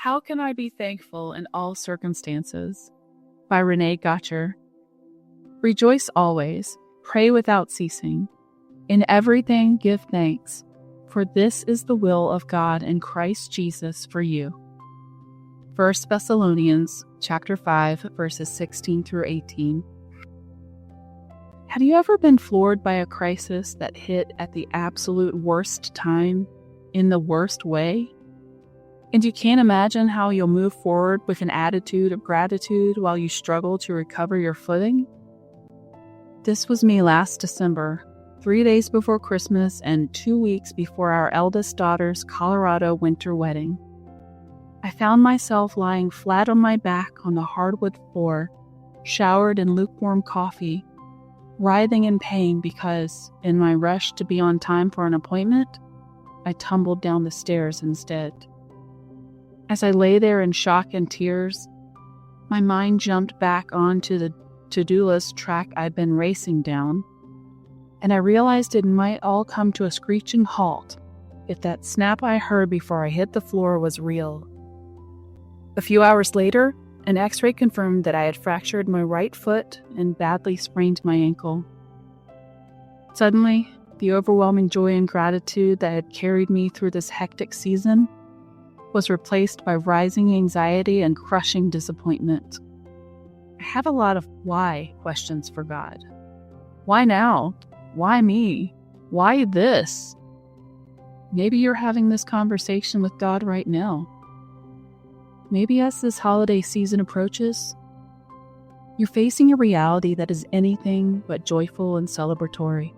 How Can I Be Thankful in All Circumstances? By Renee Gotcher. Rejoice always, pray without ceasing. In everything give thanks, for this is the will of God in Christ Jesus for you. 1 Thessalonians chapter 5, verses 16 through 18. Have you ever been floored by a crisis that hit at the absolute worst time, in the worst way? And you can't imagine how you'll move forward with an attitude of gratitude while you struggle to recover your footing? This was me last December, 3 days before Christmas and 2 weeks before our eldest daughter's Colorado winter wedding. I found myself lying flat on my back on the hardwood floor, showered in lukewarm coffee, writhing in pain because, in my rush to be on time for an appointment, I tumbled down the stairs instead. As I lay there in shock and tears, my mind jumped back onto the to-do list track I'd been racing down, and I realized it might all come to a screeching halt if that snap I heard before I hit the floor was real. A few hours later, an x-ray confirmed that I had fractured my right foot and badly sprained my ankle. Suddenly, the overwhelming joy and gratitude that had carried me through this hectic season was replaced by rising anxiety and crushing disappointment. I have a lot of why questions for God. Why now? Why me? Why this? Maybe you're having this conversation with God right now. Maybe as this holiday season approaches, you're facing a reality that is anything but joyful and celebratory.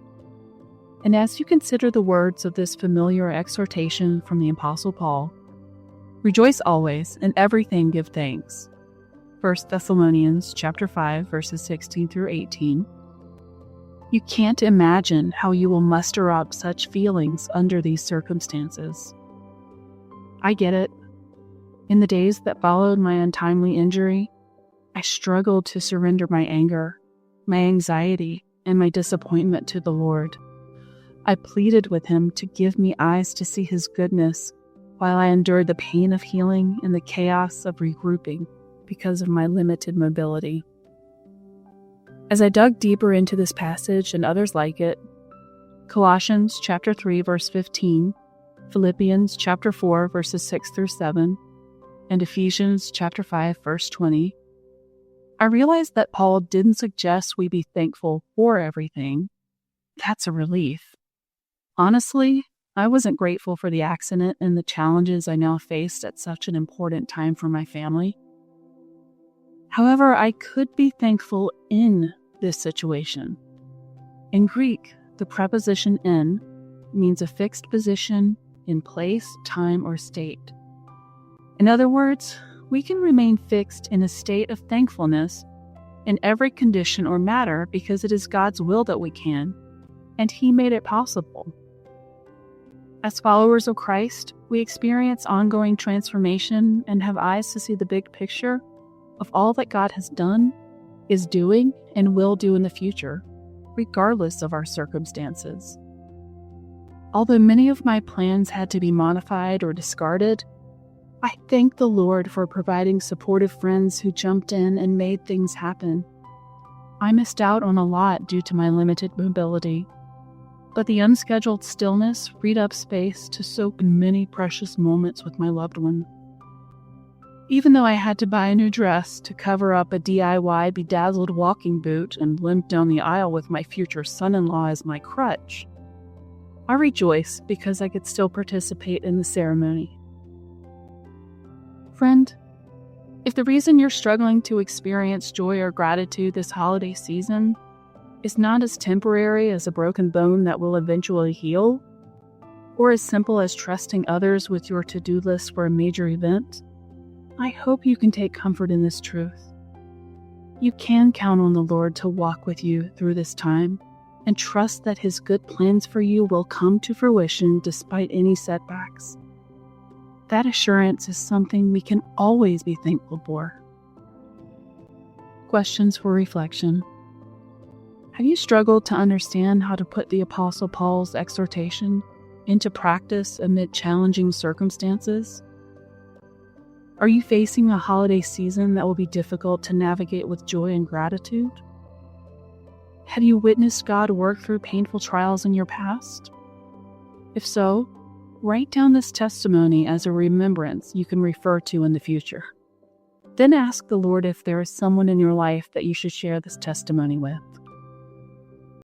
And as you consider the words of this familiar exhortation from the Apostle Paul, rejoice always, in everything give thanks. 1 Thessalonians chapter 5, verses 16 through 18. You can't imagine how you will muster up such feelings under these circumstances. I get it. In the days that followed my untimely injury, I struggled to surrender my anger, my anxiety, and my disappointment to the Lord. I pleaded with Him to give me eyes to see His goodness while I endured the pain of healing and the chaos of regrouping because of my limited mobility. As I dug deeper into this passage and others like it, Colossians chapter 3, verse 15, Philippians chapter 4, verses 6 through 7, and Ephesians chapter 5, verse 20, I realized that Paul didn't suggest we be thankful for everything. That's a relief. Honestly, I wasn't grateful for the accident and the challenges I now faced at such an important time for my family. However, I could be thankful in this situation. In Greek, the preposition in means a fixed position in place, time, or state. In other words, we can remain fixed in a state of thankfulness in every condition or matter because it is God's will that we can, and He made it possible. As followers of Christ, we experience ongoing transformation and have eyes to see the big picture of all that God has done, is doing, and will do in the future, regardless of our circumstances. Although many of my plans had to be modified or discarded, I thank the Lord for providing supportive friends who jumped in and made things happen. I missed out on a lot due to my limited mobility, but the unscheduled stillness freed up space to soak in many precious moments with my loved one. Even though I had to buy a new dress to cover up a DIY bedazzled walking boot and limp down the aisle with my future son-in-law as my crutch, I rejoice because I could still participate in the ceremony. Friend, if the reason you're struggling to experience joy or gratitude this holiday season is not as temporary as a broken bone that will eventually heal, or as simple as trusting others with your to-do list for a major event, I hope you can take comfort in this truth. You can count on the Lord to walk with you through this time and trust that His good plans for you will come to fruition despite any setbacks. That assurance is something we can always be thankful for. Questions for reflection. Have you struggled to understand how to put the Apostle Paul's exhortation into practice amid challenging circumstances? Are you facing a holiday season that will be difficult to navigate with joy and gratitude? Have you witnessed God work through painful trials in your past? If so, write down this testimony as a remembrance you can refer to in the future. Then ask the Lord if there is someone in your life that you should share this testimony with.